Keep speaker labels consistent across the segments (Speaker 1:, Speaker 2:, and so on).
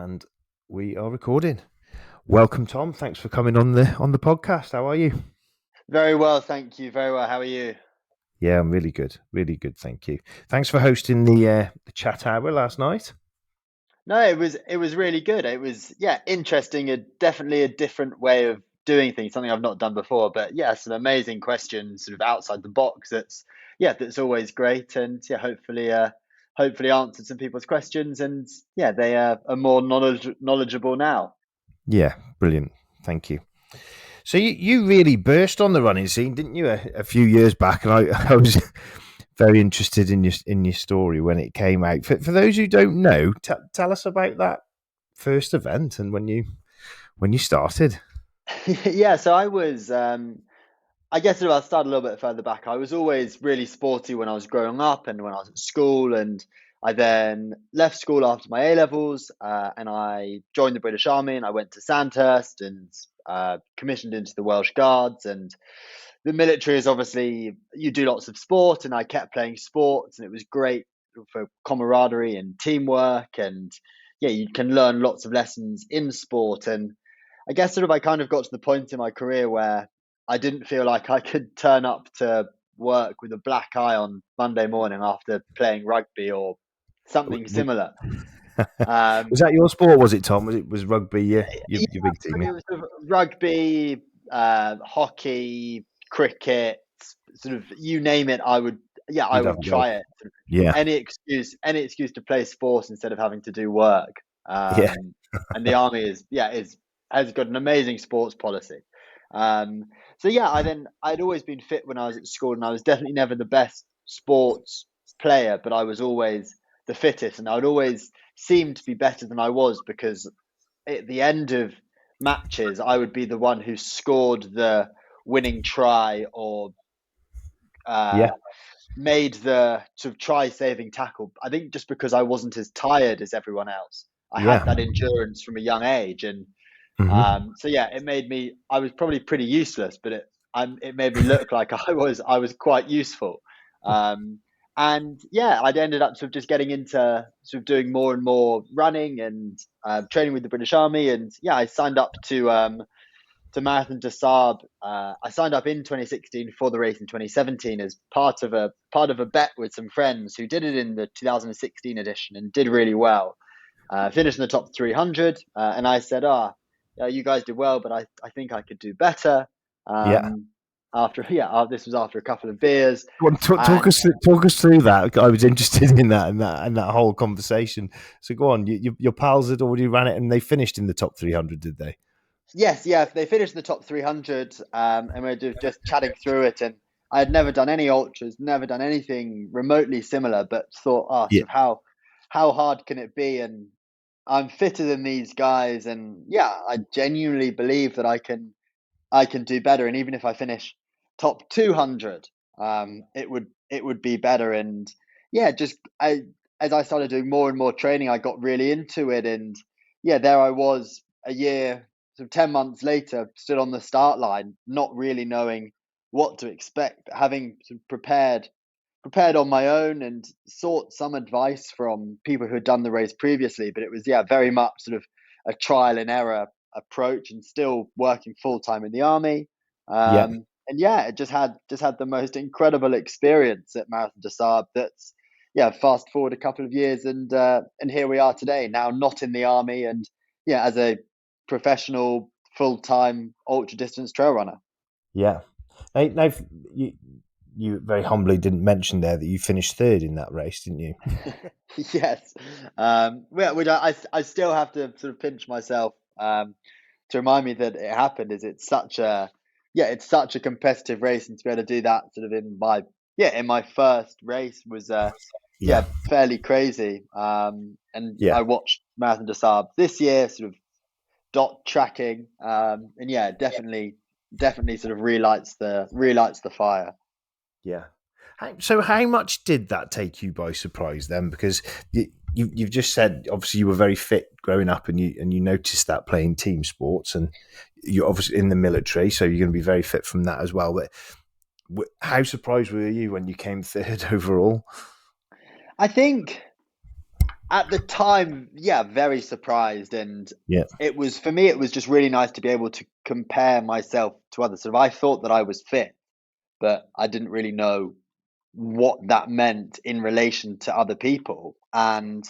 Speaker 1: And we are recording. Welcome, Tom. Thanks for coming on the podcast. How are you?
Speaker 2: Very well, thank you. Very well. How are you?
Speaker 1: Yeah, I'm really good. Really good, thank you. Thanks for hosting the chat hour last night.
Speaker 2: No, it was really good. It was interesting. Definitely a different way of doing things. Something I've not done before. But yeah, some amazing questions, sort of outside the box. That's always great. And hopefully answered some people's questions. And yeah, they are more knowledgeable now.
Speaker 1: Yeah, brilliant. Thank you. So you really burst on the running scene, didn't you, a few years back? And I was very interested in your story when it came out. For those who don't know, tell us about that first event and when you started.
Speaker 2: Yeah, so I was. I guess I'll start a little bit further back. I was always really sporty when I was growing up and when I was at school, and I then left school after my A levels, and I joined the British Army, and I went to Sandhurst and commissioned into the Welsh Guards. And the military is obviously you do lots of sport, and I kept playing sports, and it was great for camaraderie and teamwork, and yeah, you can learn lots of lessons in sport. And I guess I kind of got to the point in my career where I didn't feel like I could turn up to work with a black eye on Monday morning after playing rugby or something similar.
Speaker 1: Was that your sport? Was it, Tom? Was rugby your big team?
Speaker 2: It was sort of rugby, hockey, cricket, sort of you name it. I would try it.
Speaker 1: Yeah,
Speaker 2: Any excuse to play sports instead of having to do work.
Speaker 1: Yeah.
Speaker 2: And the army has got an amazing sports policy. So yeah, I'd always been fit when I was at school, and I was definitely never the best sports player, but I was always the fittest, and I would always seem to be better than I was because at the end of matches, I would be the one who scored the winning try or made the sort of try-saving tackle. I think just because I wasn't as tired as everyone else, I had that endurance from a young age, and so yeah, it made me. I was probably pretty useless, but it made me look like I was quite useful. And yeah, I'd ended up sort of just getting into sort of doing more and more running and training with the British Army. And yeah, I signed up to Marathon des Sables. I signed up in 2016 for the race in 2017 as part of a bet with some friends who did it in the 2016 edition and did really well. Finished in the top 300, and I said, you guys did well, but I think I could do better. This was after a couple of beers.
Speaker 1: Talk us through that. I was interested in that and that whole conversation. So go on. Your pals had already ran it, and they finished in the top 300, did they?
Speaker 2: Yes, yeah, they finished in the top 300, and we were just chatting through it. And I had never done any ultras, never done anything remotely similar, but thought, sort of how hard can it be? And I'm fitter than these guys, and yeah, I genuinely believe that I can do better. And even if I finish top 200, it would be better. And yeah, as I started doing more and more training, I got really into it. And yeah, there I was a year, sort of 10 months later, stood on the start line, not really knowing what to expect, having sort of prepared on my own and sought some advice from people who had done the race previously. But it was very much sort of a trial and error approach, and still working full time in the army. And yeah, it just had the most incredible experience at Marathon des Sables. That's fast forward a couple of years, and here we are today, now not in the army, and yeah, as a professional full time ultra distance trail runner.
Speaker 1: Yeah. Now you very humbly didn't mention there that you finished third in that race, didn't you?
Speaker 2: Yes. Which I still have to sort of pinch myself to remind me that it happened. It's such a competitive race, and to be able to do that sort of in my first race was fairly crazy. And I watched Marathon des Sables this year, sort of dot tracking, and yeah, definitely sort of relights the fire.
Speaker 1: Yeah. So how much did that take you by surprise then? Because you've just said obviously you were very fit growing up, and you noticed that playing team sports, and you're obviously in the military, so you're going to be very fit from that as well. But how surprised were you when you came third overall?
Speaker 2: I think At the time, yeah, very surprised. And
Speaker 1: Yeah.
Speaker 2: it was, for me, it was just really nice to be able to compare myself to others. So I thought that I was fit, but I didn't really know what that meant in relation to other people. And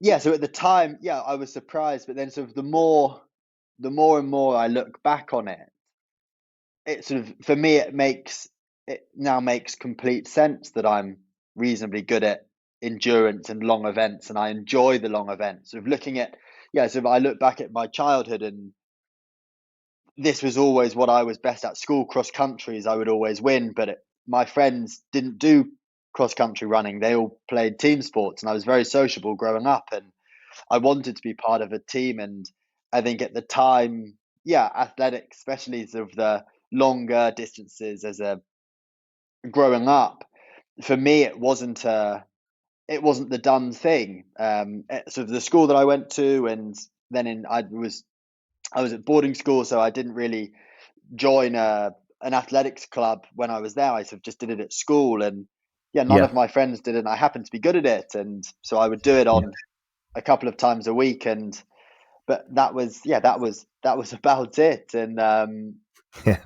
Speaker 2: yeah, so at the time, yeah, I was surprised. But then sort of the more and more I look back on it, it sort of, for me, it now makes complete sense that I'm reasonably good at endurance and long events, and I enjoy the long events. Sort of looking at, yeah, so if I look back at my childhood, and this was always what I was best at. School cross countries, I would always win, but my friends didn't do cross country running. They all played team sports, and I was very sociable growing up, and I wanted to be part of a team. And I think at the time, yeah, athletics, especially sort of the longer distances as a growing up, for me, it wasn't the done thing. Sort of the school that I went to, and then I was at boarding school, so I didn't really join an athletics club when I was there. I sort of just did it at school, and yeah, none
Speaker 1: Yeah.
Speaker 2: of my friends did it. And I happened to be good at it, and so I would do it
Speaker 1: Yeah.
Speaker 2: on a couple of times a week. And but that was, yeah, that was about it. And
Speaker 1: Yeah.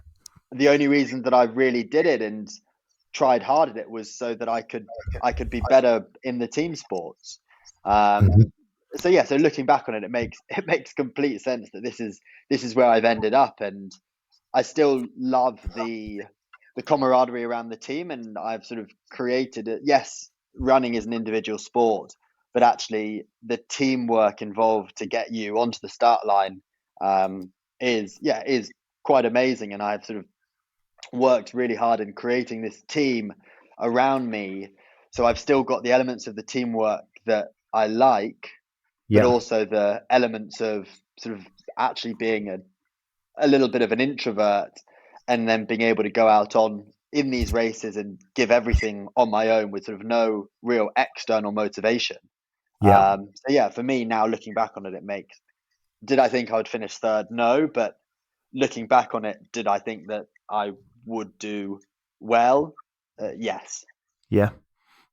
Speaker 2: the only reason that I really did it and tried hard at it was so that I could be better in the team sports. Um,
Speaker 1: Mhm.
Speaker 2: so yeah, so looking back on it, it makes complete sense that this is where I've ended up. And I still love the camaraderie around the team, and I've sort of created it. Yes, running is an individual sport, but actually the teamwork involved to get you onto the start line um, is quite amazing. And I've sort of worked really hard in creating this team around me. So I've still got the elements of the teamwork that I like, but
Speaker 1: Yeah.
Speaker 2: also the elements of sort of actually being a little bit of an introvert, and then being able to go out on in these races and give everything on my own with sort of no real external motivation.
Speaker 1: Yeah.
Speaker 2: So yeah, for me now, looking back on it, it makes. Did I think I would finish third? No, but looking back on it, did I think that I would do well? Yes.
Speaker 1: Yeah.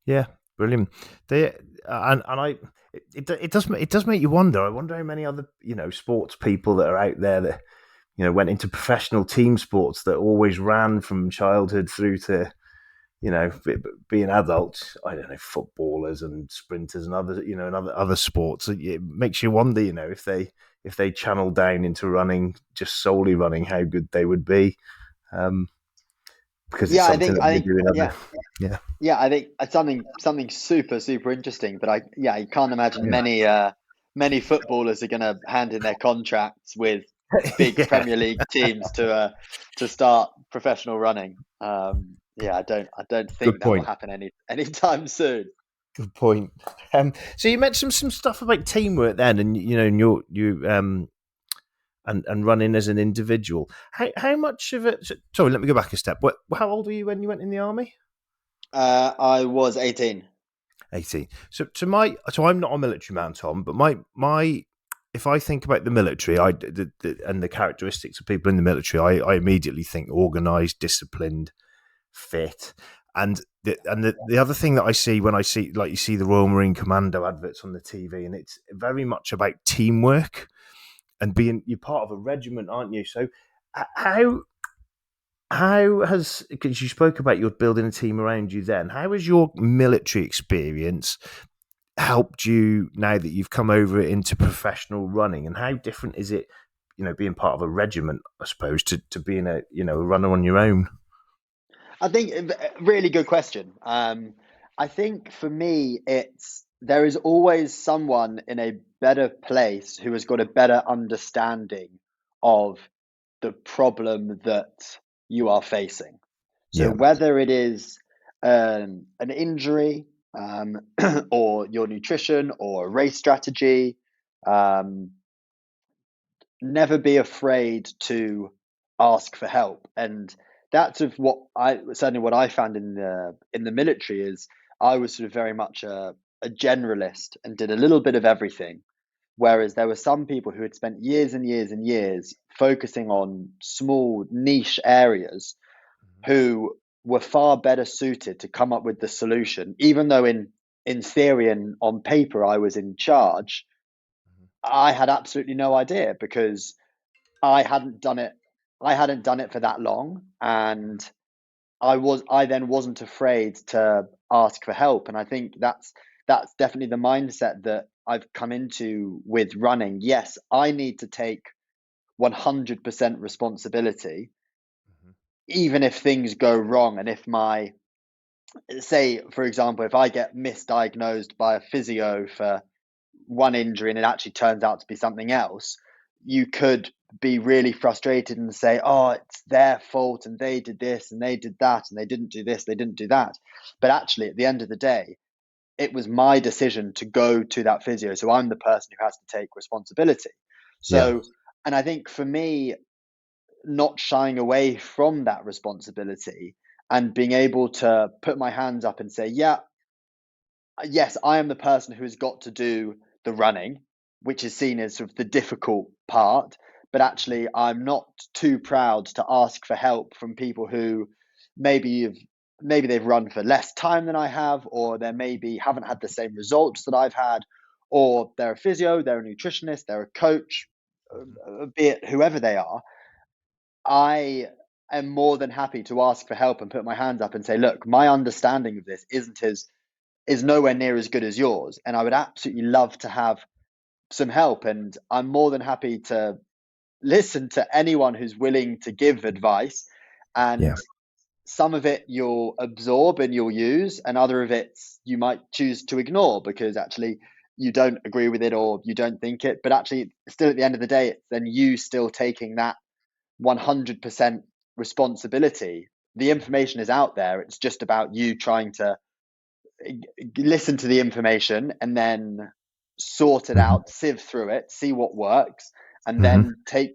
Speaker 1: Yeah. Brilliant. They and I it does make you wonder. I wonder how many other sports people that are out there that went into professional team sports that always ran from childhood through to being adults. I don't know, footballers and sprinters and other and other sports. It makes you wonder, if they channel down into running, just solely running, how good they would be. Um, because it's
Speaker 2: Yeah,
Speaker 1: something that
Speaker 2: I
Speaker 1: they
Speaker 2: think,
Speaker 1: do in
Speaker 2: yeah,
Speaker 1: other. Yeah,
Speaker 2: yeah, I think it's something super interesting. But I can't imagine
Speaker 1: yeah,
Speaker 2: many footballers are going to hand in their contracts with big
Speaker 1: yeah.
Speaker 2: Premier League teams to start professional running. Yeah, I don't
Speaker 1: Good
Speaker 2: think that will
Speaker 1: point.
Speaker 2: happen anytime soon.
Speaker 1: Good point. So you mentioned some stuff about teamwork then, and and and running as an individual. How much of it? Sorry, let me go back a step. How old were you when you went in the army?
Speaker 2: I was 18.
Speaker 1: 18. So I'm not a military man, Tom, but my if I think about the military, and the characteristics of people in the military, I immediately think organized, disciplined, fit. And the other thing that I see when I see, like, you see the Royal Marine Commando adverts on the TV, and it's very much about teamwork and you're part of a regiment, aren't you? So how has, because you spoke about you're building a team around you, then how has your military experience helped you now that you've come over into professional running, and how different is it, being part of a regiment, I suppose, to being a runner on your own?
Speaker 2: I think really good question. I think for me, it's there is always someone in a better place who has got a better understanding of the problem that you are facing. So
Speaker 1: Yeah.
Speaker 2: whether it is an injury, or your nutrition or race strategy, um, never be afraid to ask for help. And that's of what I certainly what I found in the military is I was sort of very much a generalist and did a little bit of everything. Whereas there were some people who had spent years and years and years focusing on small niche areas, who were far better suited to come up with the solution, even though in in theory and on paper I was in charge, I had absolutely no idea because I hadn't done it. I hadn't done it for that long, and I then wasn't afraid to ask for help. And I think that's definitely the mindset that I've come into with running. Yes, I need to take 100% responsibility, even if things go wrong. And if say, for example, if I get misdiagnosed by a physio for one injury and it actually turns out to be something else, you could be really frustrated and say, oh, it's their fault and they did this and they did that and they didn't do this, they didn't do that. But actually, at the end of the day, it was my decision to go to that physio. So I'm the person who has to take responsibility.
Speaker 1: Yeah.
Speaker 2: So, and I think for me, not shying away from that responsibility and being able to put my hands up and say, yeah, yes, I am the person who has got to do the running, which is seen as sort of the difficult part. But actually, I'm not too proud to ask for help from people who maybe have, maybe they've run for less time than I have, or they maybe haven't had the same results that I've had, or they're a physio, they're a nutritionist, they're a coach, be it whoever they are. I am more than happy to ask for help and put my hands up and say, look, my understanding of this is nowhere near as good as yours, and I would absolutely love to have some help. And I'm more than happy to listen to anyone who's willing to give advice. And
Speaker 1: Yeah.
Speaker 2: some of it you'll absorb and you'll use, and other of it you might choose to ignore because actually you don't agree with it or you don't think it. But actually, still at the end of the day, it's then you still taking that 100% responsibility. The information is out there. It's just about you trying to listen to the information and then sort it
Speaker 1: Mhm.
Speaker 2: out, sieve through it, see what works, and
Speaker 1: Mhm.
Speaker 2: then take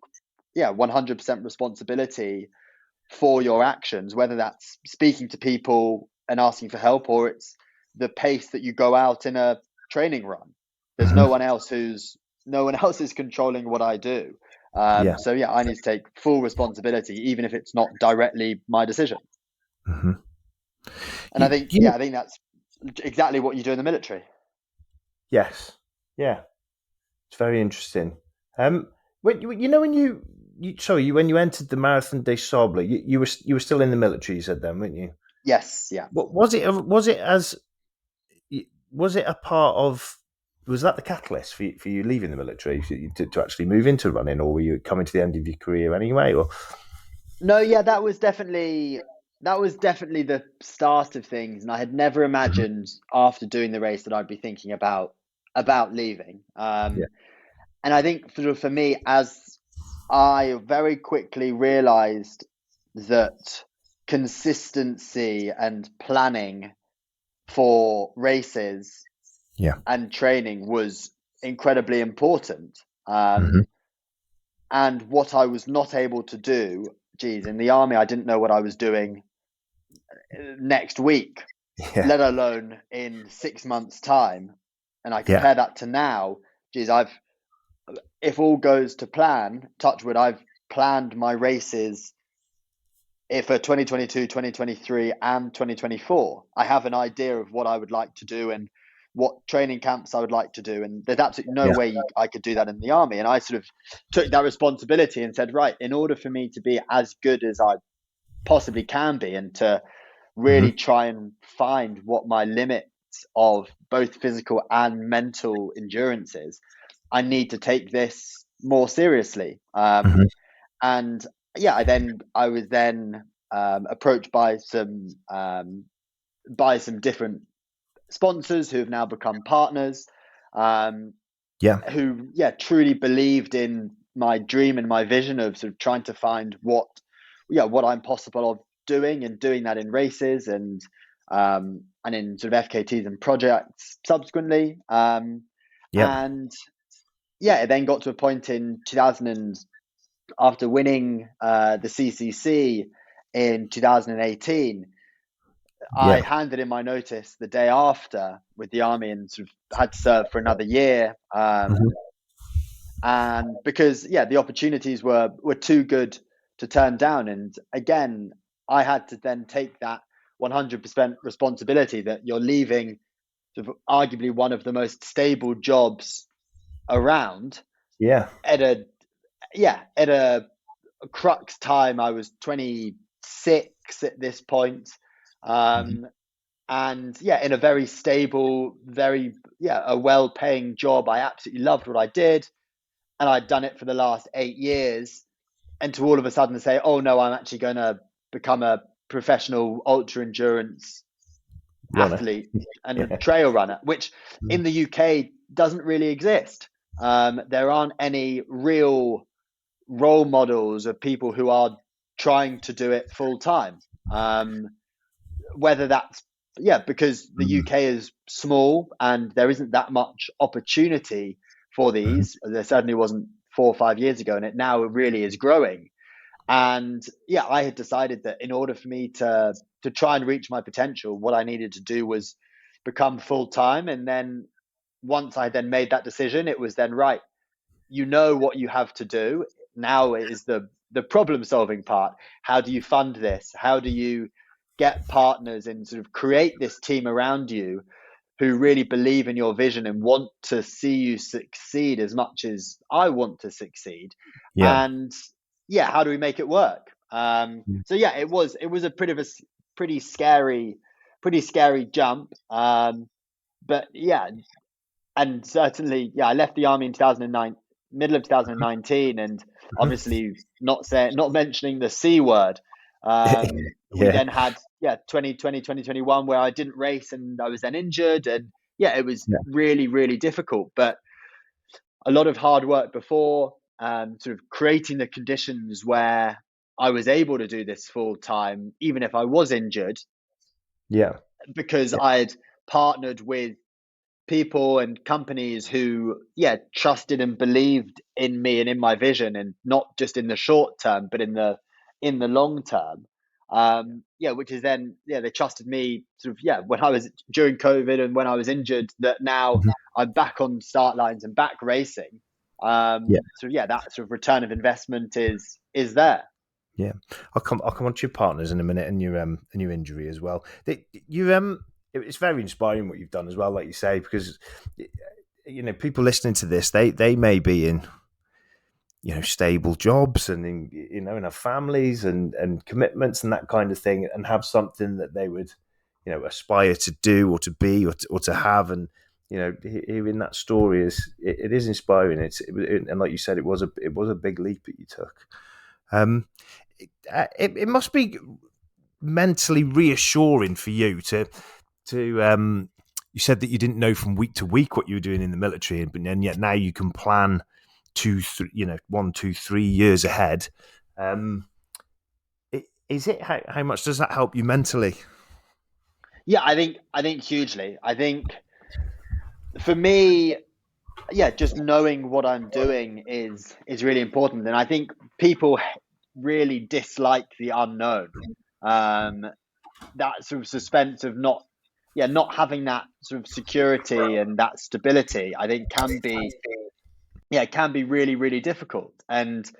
Speaker 2: 100% responsibility for your actions, whether that's speaking to people and asking for help or it's the pace that you go out in a training run. There's
Speaker 1: Mhm.
Speaker 2: no one else is controlling what I do.
Speaker 1: Yeah.
Speaker 2: So yeah, I need to take full responsibility, even if it's not directly my decision.
Speaker 1: Mhm.
Speaker 2: And I think,
Speaker 1: You
Speaker 2: I think that's exactly what you do in the military.
Speaker 1: yes. Yeah. It's very interesting. When when you entered the Marathon des Sables, you were still in the military. You said then, weren't you?
Speaker 2: Yes, yeah.
Speaker 1: What was it? Was it a part of? Was that the catalyst for you leaving the military to actually move into running, or were you coming to the end of your career anyway? Or
Speaker 2: No, yeah, that was definitely the start of things, and I had never
Speaker 1: Mhm.
Speaker 2: imagined after doing the race that I'd be thinking about leaving.
Speaker 1: Yeah.
Speaker 2: And I think for me, as I very quickly realized that consistency and planning for races
Speaker 1: Yeah.
Speaker 2: and training was incredibly important.
Speaker 1: Hmm.
Speaker 2: And what I was not able to do, geez, in the army, I didn't know what I was doing next week,
Speaker 1: Yeah.
Speaker 2: let alone in 6 months' time. And I
Speaker 1: Yeah.
Speaker 2: compare that to now, geez, if all goes to plan, touch wood, I've planned my races for 2022, 2023, and 2024. I have an idea of what I would like to do and what training camps I would like to do. And there's absolutely no
Speaker 1: Yeah.
Speaker 2: way I could do that in the army. And I sort of took that responsibility and said, right, in order for me to be as good as I possibly can be and to
Speaker 1: Hmm.
Speaker 2: really try and find what my limits of both physical and mental endurance is, I need to take this more seriously.
Speaker 1: Hmm.
Speaker 2: And yeah, I was then approached by some different sponsors who have now become partners, um,
Speaker 1: Yeah.
Speaker 2: who truly believed in my dream and my vision of sort of trying to find what I'm possible of doing and doing that in races and in sort of FKTs and projects subsequently.
Speaker 1: Yeah.
Speaker 2: And yeah, it then got to a point in 2000 after winning the CCC in 2018. I
Speaker 1: Yeah.
Speaker 2: handed in my notice the day after with the army and sort of had to serve for another year.
Speaker 1: Hmm.
Speaker 2: And because the opportunities were too good to turn down, and again, I had to then take that 100% responsibility that you're leaving sort of arguably one of the most stable jobs around
Speaker 1: Yeah.
Speaker 2: at a crux time. I was 26 at this point.
Speaker 1: Mhm.
Speaker 2: And yeah, in a very stable, a well-paying job. I absolutely loved what I did, and I'd done it for the last 8 years. And to all of a sudden say, "Oh no, I'm actually going to become a professional ultra endurance
Speaker 1: Runner.
Speaker 2: athlete and a
Speaker 1: Yeah.
Speaker 2: trail runner," which
Speaker 1: Mm.
Speaker 2: in the UK doesn't really exist. There aren't any real role models of people who are trying to do it full time. Whether that's because the
Speaker 1: Mm.
Speaker 2: UK is small and there isn't that much opportunity for
Speaker 1: Mhm.
Speaker 2: these. There certainly wasn't 4 or 5 years ago, and it now really is growing. And yeah, I had decided that in order for me to try and reach my potential, what I needed to do was become full time. And then once I then made that decision, it was then right. You know what you have to do. Now is the problem solving part. How do you fund this? How do you get partners and sort of create this team around you who really believe in your vision and want to see you succeed as much as I want to succeed?
Speaker 1: Yeah.
Speaker 2: And yeah, how do we make it work?
Speaker 1: Mm.
Speaker 2: So yeah, it was a pretty scary jump. But yeah, and certainly, yeah, I left the army in 2009, middle of 2019, and
Speaker 1: Mhm.
Speaker 2: obviously not mentioning the C word. We
Speaker 1: Yeah.
Speaker 2: then had 2020, 2021, where I didn't race and I was then injured, and yeah, it was
Speaker 1: Yeah.
Speaker 2: really really difficult. But a lot of hard work before, sort of creating the conditions where I was able to do this full time, even if I was injured,
Speaker 1: Yeah.
Speaker 2: because
Speaker 1: Yeah.
Speaker 2: I'd partnered with people and companies who trusted and believed in me and in my vision, and not just in the short term but in the long term. Which is then they trusted me sort of when I was during COVID and when I was injured, that now
Speaker 1: Mhm.
Speaker 2: I'm back on start lines and back racing.
Speaker 1: Yeah.
Speaker 2: That sort of return of investment is there.
Speaker 1: Yeah. I'll come on to your partners in a minute and your injury as well. It's very inspiring what you've done as well, like you say, because people listening to this, they may be in stable jobs and in our families and commitments and that kind of thing, and have something that they would aspire to do or to be or to have. And hearing that story it is inspiring. And like you said, it was a big leap that you took. It must be mentally reassuring for you to you said that you didn't know from week to week what you were doing in the military, and yet now you can plan 1, 2, 3 years ahead. Is it how much does that help you mentally?
Speaker 2: Yeah, I think hugely. I think for me, just knowing what I'm doing is really important, and I think people really dislike the unknown. Um, that sort of suspense of not having that sort of security and that stability, I think can be really really difficult. And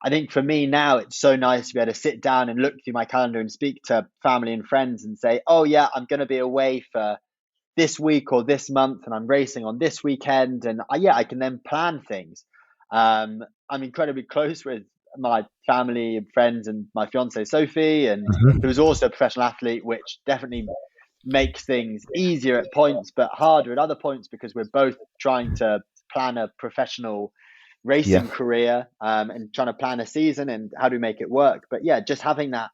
Speaker 2: I think for me now, it's so nice to be able to sit down and look through my calendar and speak to family and friends and say, oh yeah, I'm going to be away for this week or this month, and I'm racing on this weekend, and I can then plan things. I'm incredibly close with my family and friends and my fiance Sophie, and
Speaker 1: Mhm.
Speaker 2: who's also a professional athlete, which definitely makes things easier at points, but harder at other points because we're both trying to plan a professional
Speaker 1: Yeah,
Speaker 2: racing career, and trying to plan a season and how do we make it work. But yeah, just having that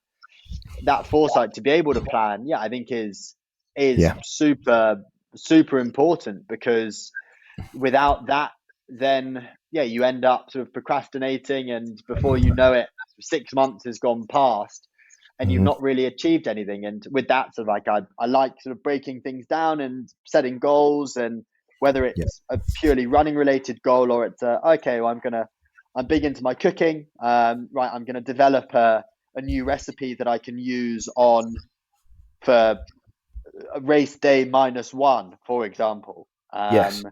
Speaker 2: foresight to be able to plan, I think is
Speaker 1: yeah,
Speaker 2: super super important, because without that, then you end up sort of procrastinating, and before you know it, 6 months has gone past and you've
Speaker 1: hmm
Speaker 2: not really achieved anything. And with that, sort of like I like sort of breaking things down and setting goals, and whether
Speaker 1: yeah,
Speaker 2: it's a purely running related goal or it's okay, well, I'm big into my cooking. Right, I'm gonna develop a new recipe that I can use on for a race day -1, for example.
Speaker 1: yes,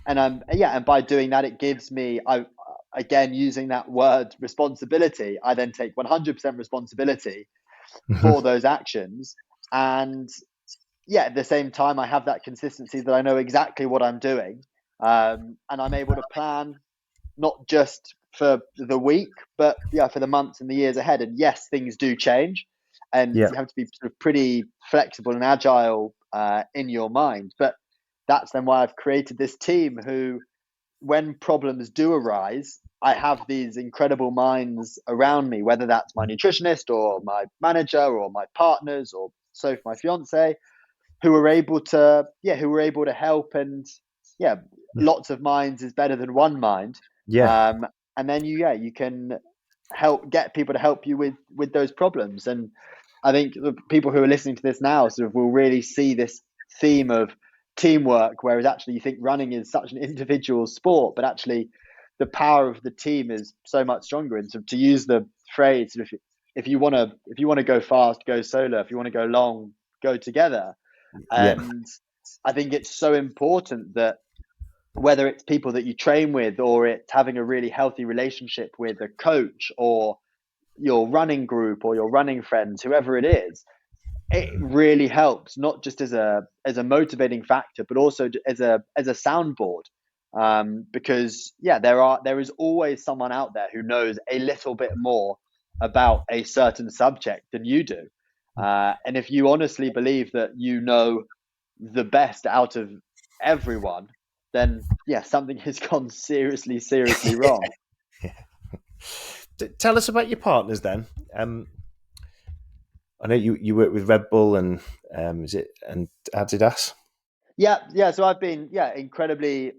Speaker 2: And by doing that, it gives me, I again using that word responsibility. I then take 100% responsibility
Speaker 1: hmm
Speaker 2: for those actions, and yeah, at the same time, I have that consistency that I know exactly what I'm doing, and I'm able to plan not just for the week, but yeah, for the months and the years ahead. And yes, things do change, and
Speaker 1: Yeah,
Speaker 2: you have to be sort of pretty flexible and agile in your mind. But that's then why I've created this team who, when problems do arise, I have these incredible minds around me, whether that's my nutritionist or my manager or my partners or Soph, my fiance, who were able to help. And yeah, lots of minds is better than one mind.
Speaker 1: yeah,
Speaker 2: um, and then you can help get people to help you with those problems. And I think the people who are listening to this now sort of will really see this theme of teamwork, whereas actually you think running is such an individual sport, but actually the power of the team is so much stronger. And so to use the phrase, if you want to go fast, go solo. If you want to go long, go together.
Speaker 1: yeah,
Speaker 2: And I think it's so important that whether it's people that you train with, or it's having a really healthy relationship with a coach or your running group or your running friends, whoever it is, it really helps, not just as a motivating factor, but also as a soundboard. Because yeah, there is always someone out there who knows a little bit more about a certain subject than you do. And if you honestly believe that you know the best out of everyone, then yeah, something has gone seriously, seriously wrong.
Speaker 1: Tell us about your partners then. I know you work with Red Bull and is it and Adidas?
Speaker 2: Yeah, yeah. So I've been incredibly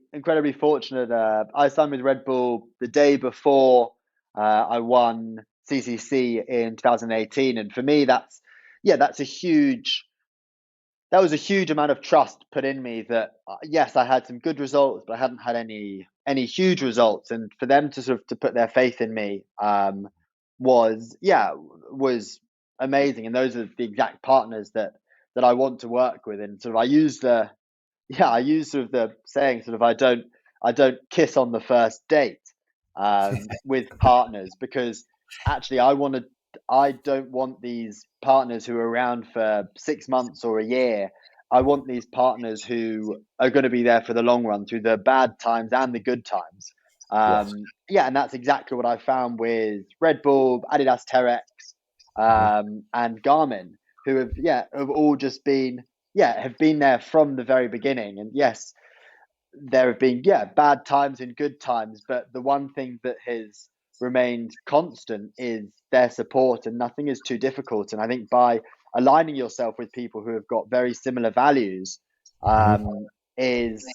Speaker 2: fortunate. I signed with Red Bull the day before I won CCC in 2018, and for me, that's a huge that was a huge amount of trust put in me. That yes, I had some good results, but I hadn't had any huge results, and for them to sort of to put their faith in me was amazing. And those are the exact partners that I want to work with. And sort of I use sort of the saying sort of I don't kiss on the first date with partners, because actually I don't want these partners who are around for 6 months or a year. I want these partners who are going to be there for the long run, through the bad times and the good times.
Speaker 1: Yes.
Speaker 2: Yeah, and that's exactly what I found with Red Bull, Adidas Terex,
Speaker 1: Mhm.
Speaker 2: and Garmin, who have all just been have been there from the very beginning. And yes, there have been bad times and good times, but the one thing that has remained constant is their support, and nothing is too difficult. And I think by aligning yourself with people who have got very similar values,
Speaker 1: Mhm.
Speaker 2: is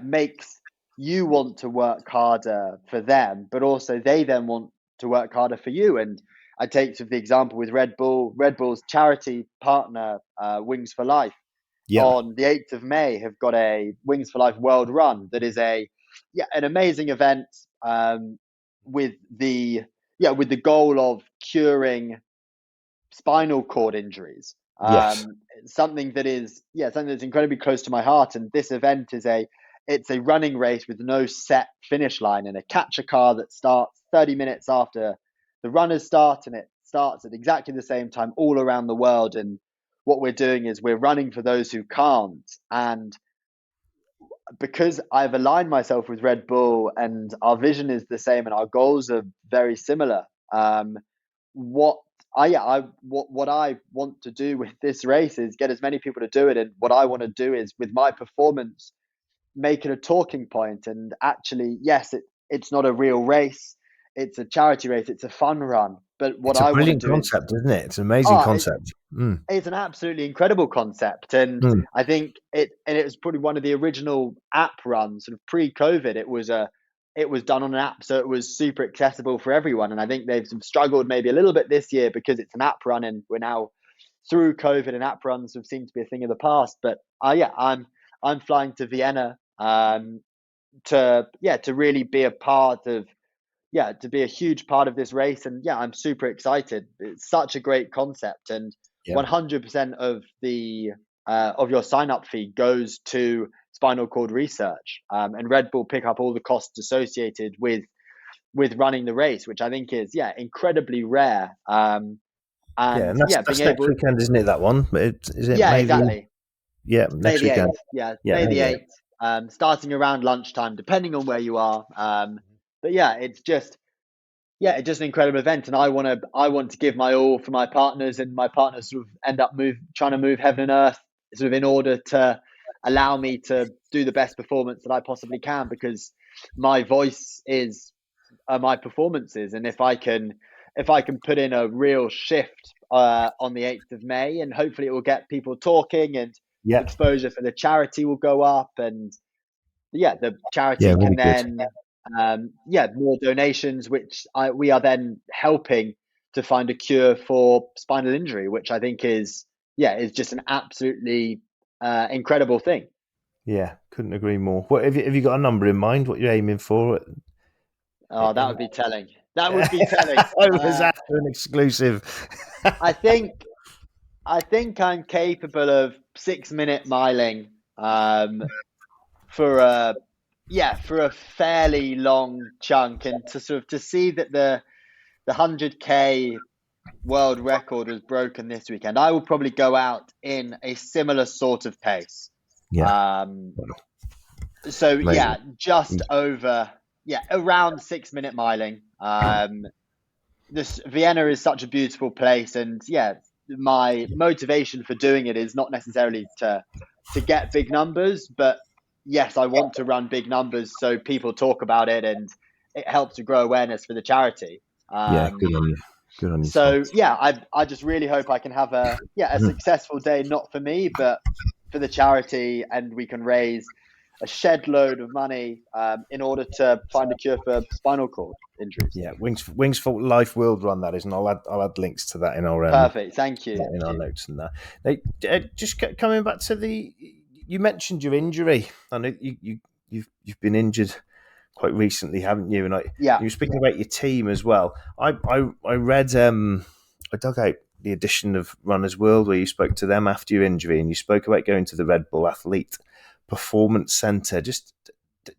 Speaker 2: makes you want to work harder for them, but also they then want to work harder for you. And I take sort of the example with Red Bull. Red Bull's charity partner, Wings for Life,
Speaker 1: Yeah.
Speaker 2: on the 8th of May have got a Wings for Life World Run that is an amazing event, with the with the goal of curing spinal cord injuries.
Speaker 1: Yes.
Speaker 2: Something that's incredibly close to my heart. And this event it's a running race with no set finish line, and a catcher car that starts 30 minutes after the runners start, and it starts at exactly the same time all around the world. And what we're doing is we're running for those who can't. And because I've aligned myself with Red Bull and our vision is the same and our goals are very similar, what what I want to do with this race is get as many people to do it. And what I want to do is, with my performance, make it a talking point. And actually, yes, it's not a real race, it's a charity race, it's a fun run. But what
Speaker 1: It's a
Speaker 2: I want to
Speaker 1: brilliant
Speaker 2: do is,
Speaker 1: concept, isn't it? It's an amazing
Speaker 2: oh,
Speaker 1: concept. Mm.
Speaker 2: it's an absolutely incredible concept. And
Speaker 1: Mm.
Speaker 2: I think it was probably one of the original app runs, sort of pre-COVID. It was done on an app, so it was super accessible for everyone. And I think they've sort of struggled maybe a little bit this year because it's an app run, and we're now through COVID, and app runs have seemed to be a thing of the past. But I'm flying to Vienna, to really be a part of to be a huge part of this race. And I'm super excited. It's such a great concept. And
Speaker 1: Yeah.
Speaker 2: 100% of your sign up fee goes to spinal cord research. And Red Bull pick up all the costs associated with running the race, which I think is incredibly rare.
Speaker 1: Yeah,
Speaker 2: And
Speaker 1: and
Speaker 2: yeah, being
Speaker 1: that's next
Speaker 2: able,
Speaker 1: weekend, isn't it? That one? Is it
Speaker 2: yeah,
Speaker 1: May the?
Speaker 2: exactly.
Speaker 1: Yeah,
Speaker 2: May
Speaker 1: next
Speaker 2: the
Speaker 1: weekend.
Speaker 2: 8th. Yeah,
Speaker 1: Yeah,
Speaker 2: May
Speaker 1: May
Speaker 2: the
Speaker 1: the 8th.
Speaker 2: 8th. Starting around lunchtime, depending on where you are. But yeah, it's just, yeah, it's just an incredible event, and I want to give my all for my partners, and my partners sort of end up trying to move heaven and earth, sort of in order to allow me to do the best performance that I possibly can, because my voice is my performances, and if I can put in a real shift on the 8th of May, and hopefully it will get people talking, and
Speaker 1: Yeah,
Speaker 2: exposure for the charity will go up, and yeah, the
Speaker 1: yeah,
Speaker 2: charity can
Speaker 1: really good.
Speaker 2: then more donations, which we are then helping to find a cure for spinal injury, which I think is just an absolutely incredible thing.
Speaker 1: Yeah, couldn't agree more. What have you got a number in mind? What you're aiming for?
Speaker 2: Oh, that
Speaker 1: In,
Speaker 2: would be telling. That would be telling.
Speaker 1: I was after an exclusive.
Speaker 2: I think I think I'm capable of 6 minute miling for a fairly long chunk, and to sort of to see that the 100K world record was broken this weekend, I will probably go out in a similar sort of pace.
Speaker 1: Yeah,
Speaker 2: Um, so
Speaker 1: amazing.
Speaker 2: yeah, just over, around 6 minute miling. This Vienna is such a beautiful place, and yeah, my motivation for doing it is not necessarily to get big numbers, but yes, I want to run big numbers so people talk about it, and it helps to grow awareness for the charity.
Speaker 1: Yeah,
Speaker 2: Um,
Speaker 1: good on you. Good on you, Tom.
Speaker 2: so yeah, I just really hope I can have a
Speaker 1: Mhm.
Speaker 2: successful day, not for me, but for the charity, and we can raise a shed load of money in order to find a cure for spinal cord injuries.
Speaker 1: Yeah, Wings for Life World Run that is, and I'll add links to that
Speaker 2: Perfect, thank you.
Speaker 1: in our notes and that. Now, just coming back to you mentioned your injury. I know you've been injured quite recently, haven't you? And
Speaker 2: Yeah,
Speaker 1: you were speaking about your team as well. I read I dug out the edition of Runners World where you spoke to them after your injury, and you spoke about going to the Red Bull Athlete Performance Centre. Just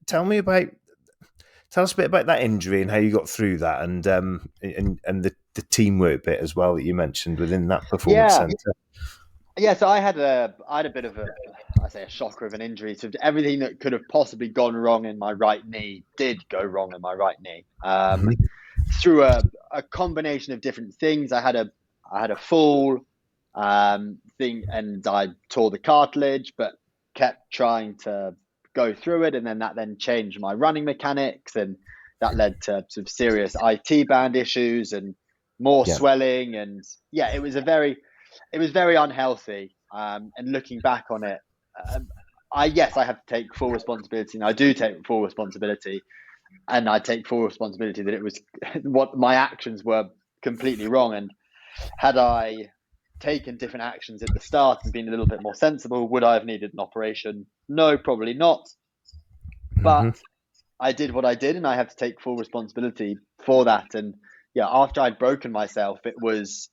Speaker 1: tell us a bit about that injury and how you got through that, and the teamwork bit as well that you mentioned within that performance
Speaker 2: yeah,
Speaker 1: centre.
Speaker 2: yeah. So I had a bit of a shocker of an injury. So everything that could have possibly gone wrong in my right knee did go wrong in my right knee.
Speaker 1: Mm-hmm.
Speaker 2: Through a combination of different things. I had a fall thing, and I tore the cartilage, but kept trying to go through it, and then that then changed my running mechanics, and that led to some serious IT band issues and more
Speaker 1: Yeah,
Speaker 2: swelling, and yeah, it was very unhealthy. And looking back on it, um, I have to take full responsibility, and I do take full responsibility, and I take full responsibility that it was what my actions were completely wrong. And had I taken different actions at the start and been a little bit more sensible, would I have needed an operation? No, probably not.
Speaker 1: mm-hmm.
Speaker 2: But I did what I did, and I have to take full responsibility for that. And yeah, after I'd broken myself, it was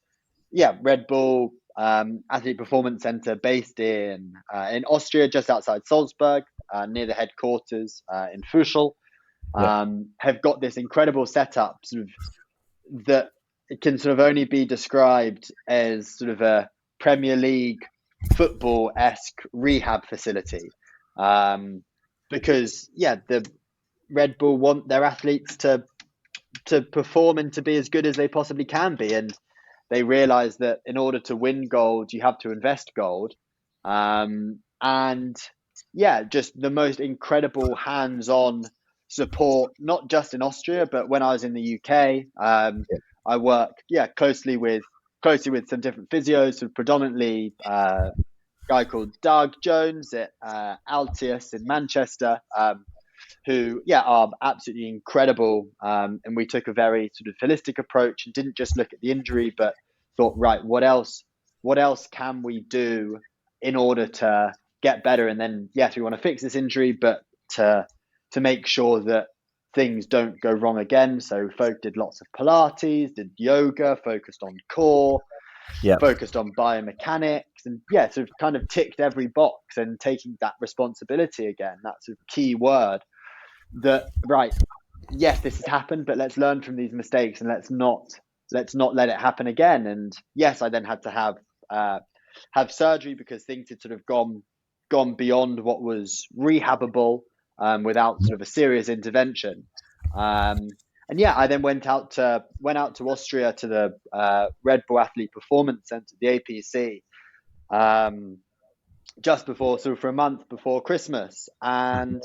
Speaker 2: Red Bull Athlete Performance Center, based in Austria, just outside Salzburg, near the headquarters in Fuschel.
Speaker 1: Yeah,
Speaker 2: Have got this incredible setup, sort of that it can sort of only be described as sort of a Premier League football esque rehab facility. Um, because the Red Bull want their athletes to perform and to be as good as they possibly can be, and they realize that in order to win gold, you have to invest gold. And yeah, just the most incredible hands-on support, not just in Austria, but when I was in the UK. I worked closely with some different physios, so predominantly a guy called Doug Jones at Altius in Manchester, who are absolutely incredible. And we took a very sort of holistic approach and didn't just look at the injury, but thought, right, what else can we do in order to get better? And then yes, we want to fix this injury, but to make sure that things don't go wrong again. So folk did lots of Pilates, did yoga, focused on core,
Speaker 1: yeah,
Speaker 2: focused on biomechanics, and sort of kind of ticked every box, and taking that responsibility again. That's a key word. That right, yes, this has happened, but let's learn from these mistakes, and let's not let's not let it happen again. And yes, I then had to have surgery because things had sort of gone beyond what was rehabable, without sort of a serious intervention. And yeah, I then went out to Austria to the Red Bull Athlete Performance Center, the APC, um, just before, sort of for a month before Christmas. And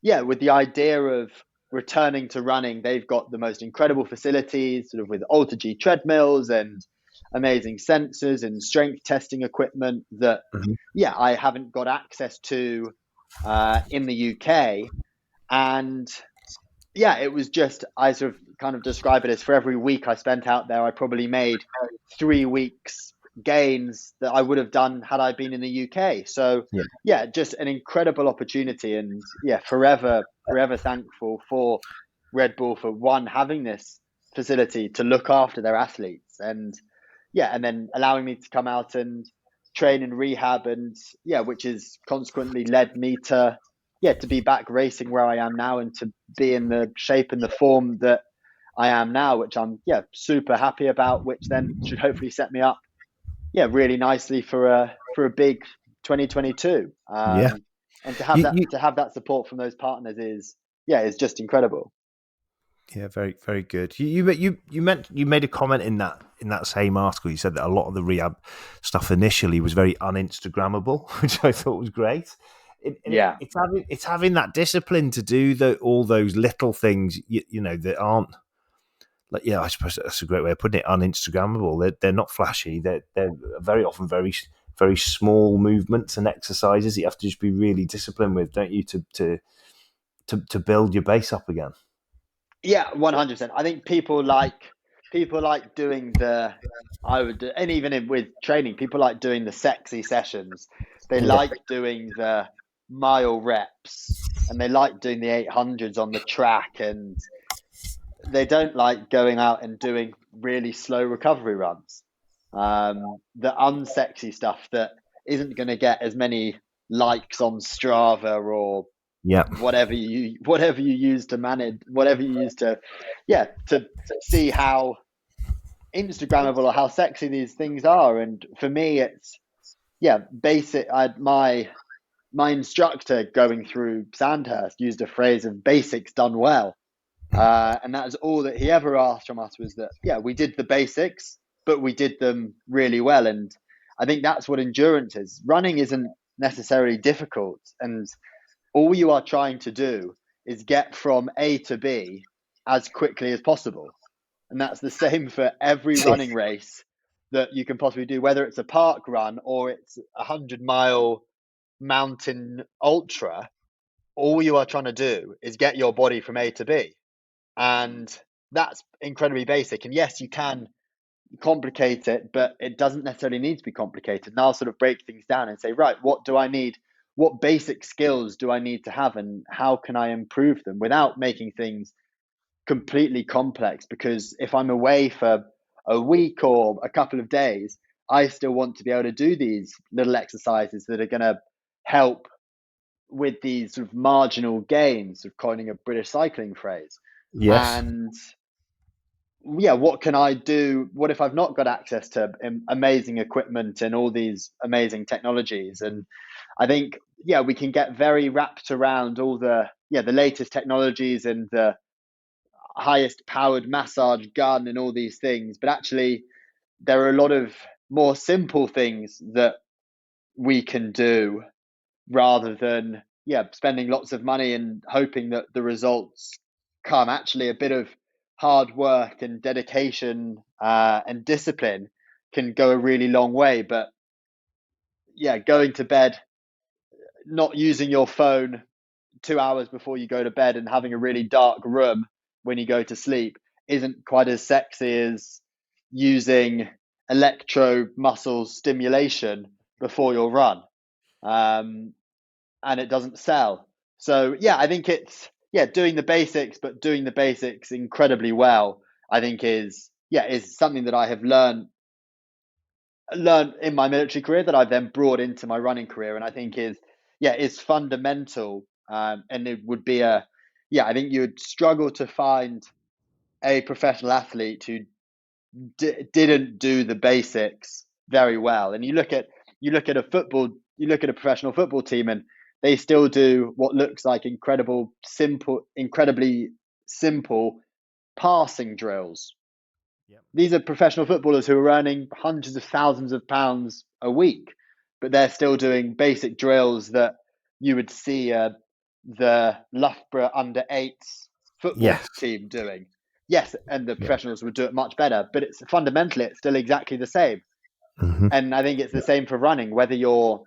Speaker 2: yeah, with the idea of returning to running, they've got the most incredible facilities, sort of with AlterG treadmills and amazing sensors and strength testing equipment that,
Speaker 1: Mhm.
Speaker 2: yeah, I haven't got access to in the UK. And yeah, it was just, I sort of kind of describe it as, for every week I spent out there, I probably made 3 weeks gains that I would have done had I been in the UK. So
Speaker 1: Yeah.
Speaker 2: yeah, just an incredible opportunity, and yeah, forever thankful for Red Bull for one, having this facility to look after their athletes, and yeah, and then allowing me to come out and train and rehab, and yeah, which has consequently led me to, yeah, to be back racing where I am now, and to be in the shape and the form that I am now, which I'm, yeah, super happy about, which then should hopefully set me up, yeah, really nicely for a big 2022.
Speaker 1: Yeah.
Speaker 2: And
Speaker 1: You, you,
Speaker 2: to have that support from those partners is, yeah, is just incredible.
Speaker 1: yeah, very, very good. You made a comment in that same article. You said that a lot of the rehab stuff initially was very uninstagrammable, which I thought was great.
Speaker 2: Yeah.
Speaker 1: It's having that discipline to do all those little things, that aren't like, yeah, I suppose that's a great way of putting it. Uninstagrammable. They're not flashy. They're very often very small movements and exercises that you have to just be really disciplined with, don't you, to build your base up again.
Speaker 2: Yeah, 100%. I think people like doing the, and even with training, people like doing the sexy sessions. They
Speaker 1: Yeah.
Speaker 2: like doing the mile reps, and they like doing the 800s on the track, and they don't like going out and doing really slow recovery runs. The unsexy stuff that isn't going to get as many likes on Strava, or
Speaker 1: Yeah.
Speaker 2: whatever you use to manage, whatever you use to, yeah, to see how Instagrammable or how sexy these things are. And for me, it's, yeah, basic. My instructor going through Sandhurst used a phrase of basics done well. And that was all that he ever asked from us, was that, yeah, we did the basics, but we did them really well. And I think that's what endurance is. Running isn't necessarily difficult. And all you are trying to do is get from A to B as quickly as possible. And that's the same for every running race that you can possibly do, whether it's a park run or it's 100-mile mountain ultra. All you are trying to do is get your body from A to B. And that's incredibly basic. And yes, you can complicate it, but it doesn't necessarily need to be complicated. And I'll sort of break things down and say, right, what do I need? What basic skills do I need to have, and how can I improve them without making things completely complex? Because if I'm away for a week or a couple of days, I still want to be able to do these little exercises that are going to help with these sort of marginal gains, of coining a British cycling phrase.
Speaker 1: Yes.
Speaker 2: And yeah, what can I do? What if I've not got access to amazing equipment and all these amazing technologies? And I think, yeah, we can get very wrapped around all the, yeah, the latest technologies and the highest powered massage gun and all these things. But actually, there are a lot of more simple things that we can do, rather than, yeah, spending lots of money and hoping that the results come. Actually, a bit of hard work and dedication and discipline can go a really long way. But yeah, going to bed, not using your phone 2 hours before you go to bed, and having a really dark room when you go to sleep isn't quite as sexy as using electro muscle stimulation before your run. Um, and it doesn't sell. So yeah, I think it's, yeah, doing the basics, but doing the basics incredibly well, I think is, yeah, is something that I have learned in my military career, that I've then brought into my running career, and I think is, yeah, is fundamental. And it would be a, yeah, I think you would struggle to find a professional athlete who didn't do the basics very well. And you look at a professional football team, and they still do what looks like incredibly simple passing drills.
Speaker 1: Yep.
Speaker 2: These are professional footballers who are earning hundreds of thousands of pounds a week, but they're still doing basic drills that you would see the Loughborough under eights football
Speaker 1: Yes.
Speaker 2: team doing. Yes, and the
Speaker 1: Yeah.
Speaker 2: professionals would do it much better, but it's fundamentally it's still exactly the same.
Speaker 1: Hmm.
Speaker 2: And I think it's the same for running, whether you're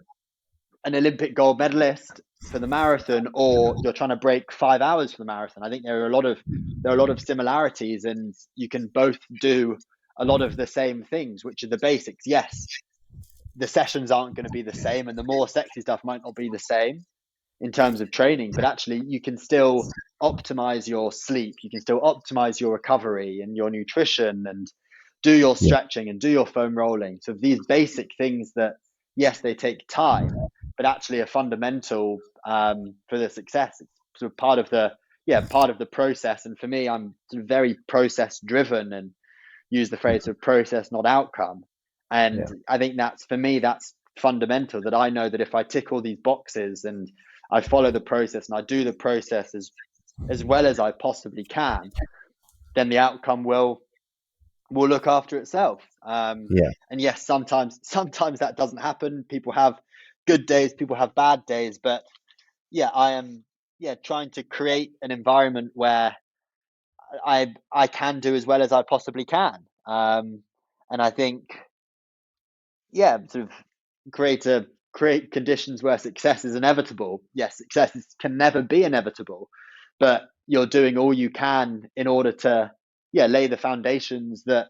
Speaker 2: an Olympic gold medalist for the marathon or you're trying to break 5 hours for the marathon. I think there are a lot of similarities, and you can both do a lot of the same things, which are the basics. Yes, the sessions aren't going to be the same, and the more sexy stuff might not be the same in terms of training, but actually you can still optimize your sleep, you can still optimize your recovery and your nutrition, and do your
Speaker 1: Yeah.
Speaker 2: stretching and do your foam rolling. So these basic things that, yes, they take time, but actually are fundamental for the success. It's sort of part of the process. And for me, I'm sort of very process driven and use the phrase of process, not outcome. And
Speaker 1: Yeah.
Speaker 2: I think that's, for me, that's fundamental, that I know that if I tick all these boxes and I follow the process and I do the process as well as I possibly can, then the outcome will look after itself.
Speaker 1: Yeah.
Speaker 2: And yes, sometimes that doesn't happen. People have good days, people have bad days, but yeah, I am trying to create an environment where I can do as well as I possibly can. And I think, sort of create conditions where success is inevitable. Yes, can never be inevitable, but you're doing all you can in order to lay the foundations that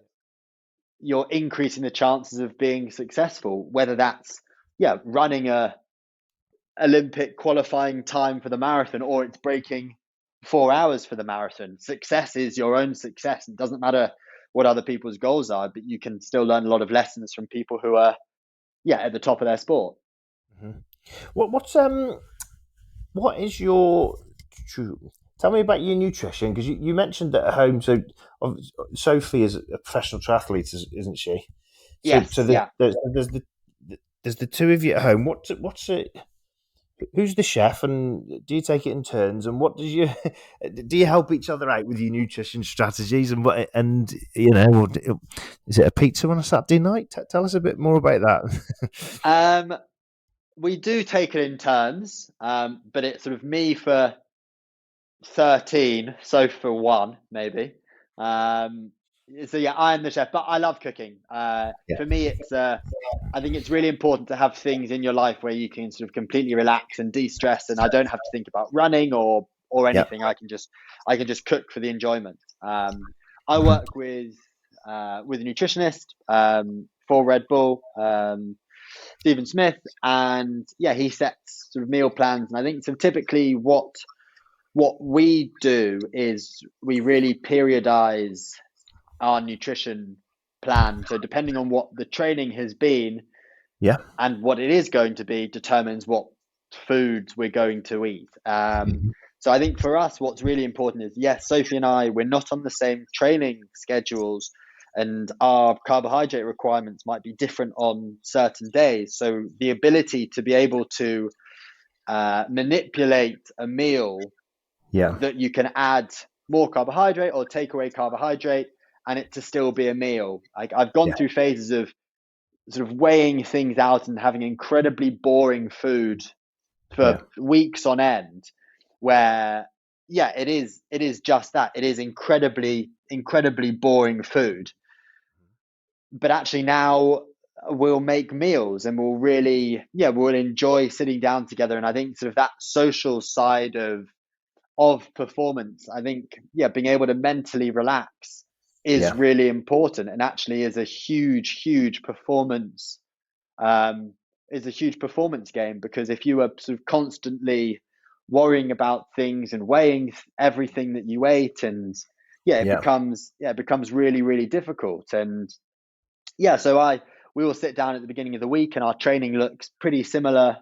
Speaker 2: you're increasing the chances of being successful, whether that's running a Olympic qualifying time for the marathon, or it's breaking 4 hours for the marathon. Success is your own success. It doesn't matter what other people's goals are, but you can still learn a lot of lessons from people who are at the top of their sport.
Speaker 1: Hmm. What is your tell me about your nutrition, because you mentioned that at home. So Sophie is a professional triathlete, isn't she? So
Speaker 2: Yes, yeah.
Speaker 1: there's the two of you at home. What's it? Who's the chef, and do you take it in turns? And what does you do? You help each other out with your nutrition strategies, and what? And is it a pizza on a Saturday night? Tell us a bit more about that.
Speaker 2: Um, we do take it in turns, but it's sort of me for 13, so for one, maybe. Um, so yeah, I am the chef, but I love cooking.
Speaker 1: Yeah.
Speaker 2: For me, I think it's really important to have things in your life where you can sort of completely relax and de-stress, and I don't have to think about running or
Speaker 1: Yeah.
Speaker 2: anything. I can just cook for the enjoyment. I
Speaker 1: Mhm.
Speaker 2: work with a nutritionist for Red Bull, Stephen Smith, and yeah, he sets sort of meal plans. And I think so. Typically, what we do is we really periodize our nutrition plan. So depending on what the training has been
Speaker 1: Yeah.
Speaker 2: and what it is going to be, determines what foods we're going to eat. So I think for us, what's really important is, yes, Sophie and I, we're not on the same training schedules, and our carbohydrate requirements might be different on certain days. So the ability to be able to manipulate a meal
Speaker 1: Yeah.
Speaker 2: that you can add more carbohydrate or take away carbohydrate and it to still be a meal. Like, I've gone
Speaker 1: Yeah.
Speaker 2: through phases of sort of weighing things out and having incredibly boring food
Speaker 1: Yeah.
Speaker 2: for weeks on end, where it is just that. It is incredibly boring food. But actually now we'll make meals and we'll really we'll enjoy sitting down together. And I think sort of that social side of performance, I think, being able to mentally relax is
Speaker 1: Yeah.
Speaker 2: really important, and actually huge performance is a huge performance game, because if you are sort of constantly worrying about things and weighing everything that you ate, and
Speaker 1: Yeah.
Speaker 2: it becomes really difficult. And so we will sit down at the beginning of the week, and our training looks pretty similar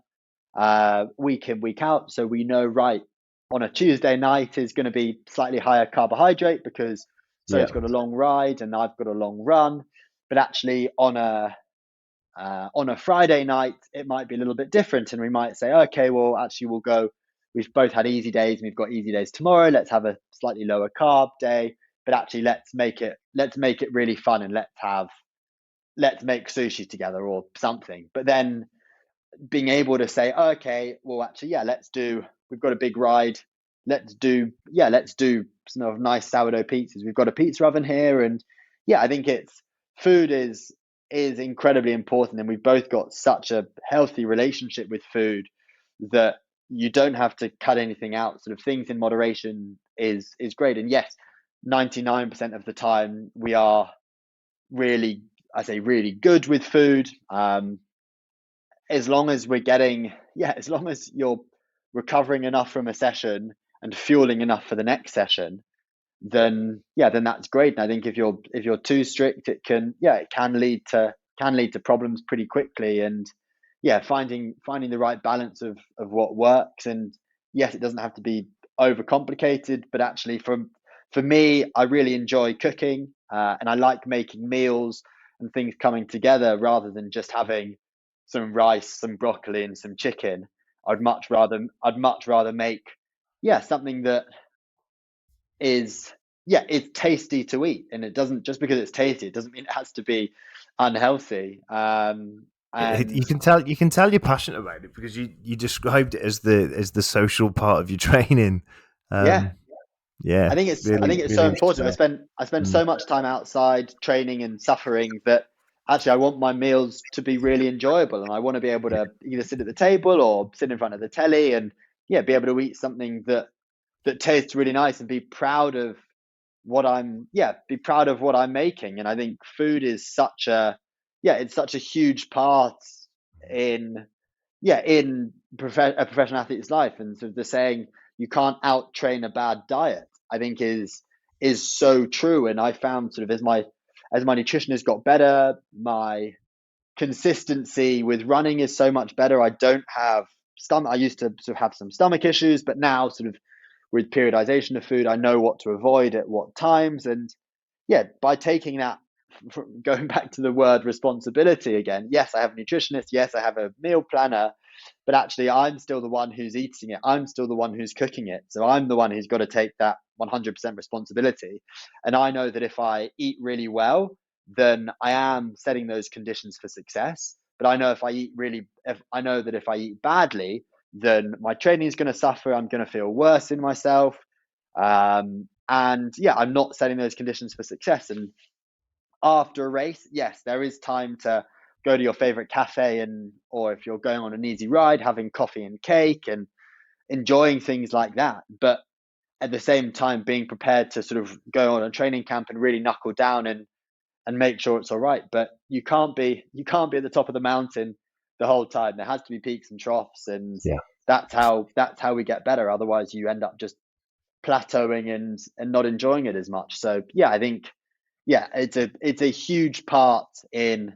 Speaker 2: week in, week out. So we know, right, on a Tuesday night is going to be slightly higher carbohydrate because
Speaker 1: Yeah.
Speaker 2: Zoe's got a long ride and I've got a long run, but actually on a Friday night, it might be a little bit different. And we might say, okay, well, actually, we'll go. We've both had easy days and we've got easy days tomorrow. Let's have a slightly lower carb day, but actually let's make it really fun and let's make sushi together or something. But then being able to say, okay, well, actually, yeah, we've got a big ride. Let's do some of nice sourdough pizzas. We've got a pizza oven here. And yeah, I think food is incredibly important. And we've both got such a healthy relationship with food that you don't have to cut anything out. Sort of things in moderation is great. And yes, 99% of the time we are really, I say really good with food. As long as as long as you're recovering enough from a session and fueling enough for the next session, then that's great. And I think if you're too strict, it can lead to problems pretty quickly. And finding the right balance of what works. And yes, it doesn't have to be overcomplicated, but actually for me, I really enjoy cooking, and I like making meals and things coming together rather than just having some rice, some broccoli, and some chicken. I'd much rather make something that is it's tasty to eat, and it doesn't, just because it's tasty, it doesn't mean it has to be unhealthy. And
Speaker 1: You can tell you're passionate about it because you described it as the social part of your training.
Speaker 2: yeah,
Speaker 1: Yeah,
Speaker 2: I think it's
Speaker 1: really
Speaker 2: so important. I spend
Speaker 1: Mm.
Speaker 2: so much time outside training and suffering that actually I want my meals to be really enjoyable, and I want to be able to either sit at the table or sit in front of the telly and be able to eat something that tastes really nice and be proud of what I'm making. And I think food is it's such a huge part in a professional athlete's life. And sort of the saying, you can't out train a bad diet, I think is so true. And I found sort of as my nutrition has got better, my consistency with running is so much better. I don't have I used to sort of have some stomach issues, but now sort of with periodization of food, I know what to avoid at what times. And by taking that, going back to the word responsibility again, yes, I have a nutritionist, yes, I have a meal planner, but actually I'm still the one who's eating it. I'm still the one who's cooking it. So I'm the one who's got to take that 100% responsibility. And I know that if I eat really well, then I am setting those conditions for success. But I know if I eat badly, then my training is going to suffer. I'm going to feel worse in myself. And I'm not setting those conditions for success. And after a race, yes, there is time to go to your favorite cafe, or if you're going on an easy ride, having coffee and cake and enjoying things like that. But at the same time, being prepared to sort of go on a training camp and really knuckle down and make sure it's all right. But you can't be at the top of the mountain the whole time. There has to be peaks and troughs, and
Speaker 1: Yeah.
Speaker 2: that's how we get better. Otherwise, you end up just plateauing and not enjoying it as much. So I think it's a huge part in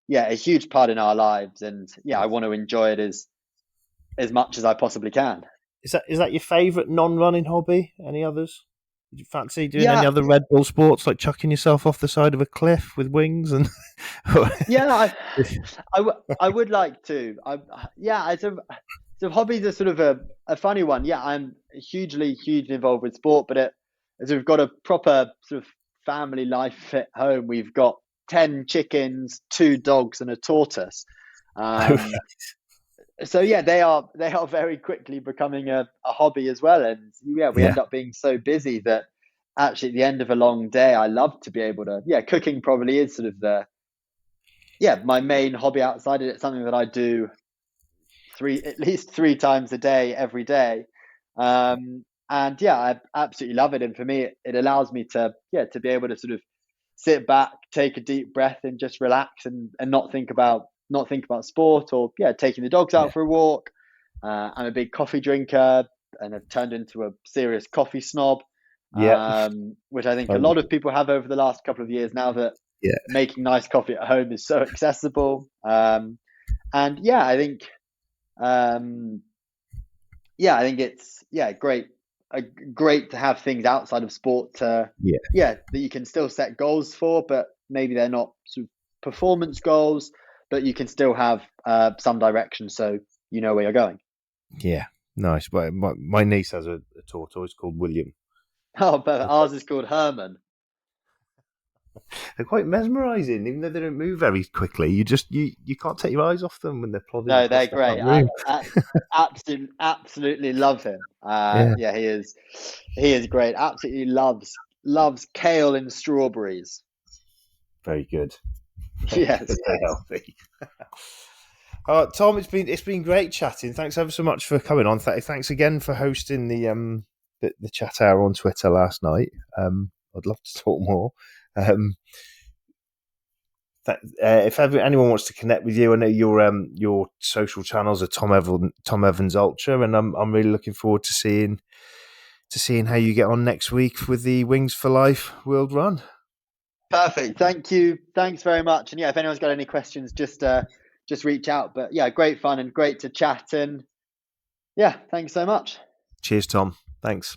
Speaker 2: our lives. And I want to enjoy it as much as I possibly can.
Speaker 1: Is that your favourite non-running hobby? Any others? Did you fancy doing
Speaker 2: Yeah.
Speaker 1: any other Red Bull sports, like chucking yourself off the side of a cliff with wings? And
Speaker 2: I would like to. So hobbies are sort of a funny one. Yeah, I'm hugely involved with sport, but as we've got a proper sort of family life at home, we've got 10 chickens, 2 dogs, and a tortoise. So they are very quickly becoming a hobby as well. And we end up being so busy that actually at the end of a long day, I love to be able to, cooking probably is sort of my main hobby outside of it. It's something that I do at least 3 times a day, every day. And I absolutely love it. And for me, it allows me to be able to sort of sit back, take a deep breath, and just relax and not think about sport, or taking the dogs out for a walk. I'm a big coffee drinker and have turned into a serious coffee snob, which I think a lot of people have over the last couple of years, now that making nice coffee at home is so accessible. And I think I think it's great. great to have things outside of sport to that you can still set goals for, but maybe they're not sort of performance goals, but you can still have some direction, so you know where you're going.
Speaker 1: Yeah, nice. My niece has a tortoise called William.
Speaker 2: Oh, but ours is called Herman.
Speaker 1: They're quite mesmerising, even though they don't move very quickly. You can't take your eyes off them when they're plodding.
Speaker 2: No, they're great. I absolutely love him. He is great. Absolutely loves kale and strawberries.
Speaker 1: Very good.
Speaker 2: Yes,
Speaker 1: very healthy. Tom, it's been great chatting. Thanks ever so much for coming on. Thanks again for hosting the chat hour on Twitter last night. I'd love to talk more. If anyone wants to connect with you, I know your social channels are Tom Evans Ultra, and I'm really looking forward to seeing how you get on next week with the Wings for Life World Run.
Speaker 2: Perfect. Thank you. Thanks very much. And if anyone's got any questions, just reach out. But great fun and great to chat. And thanks so much.
Speaker 1: Cheers, Tom. Thanks.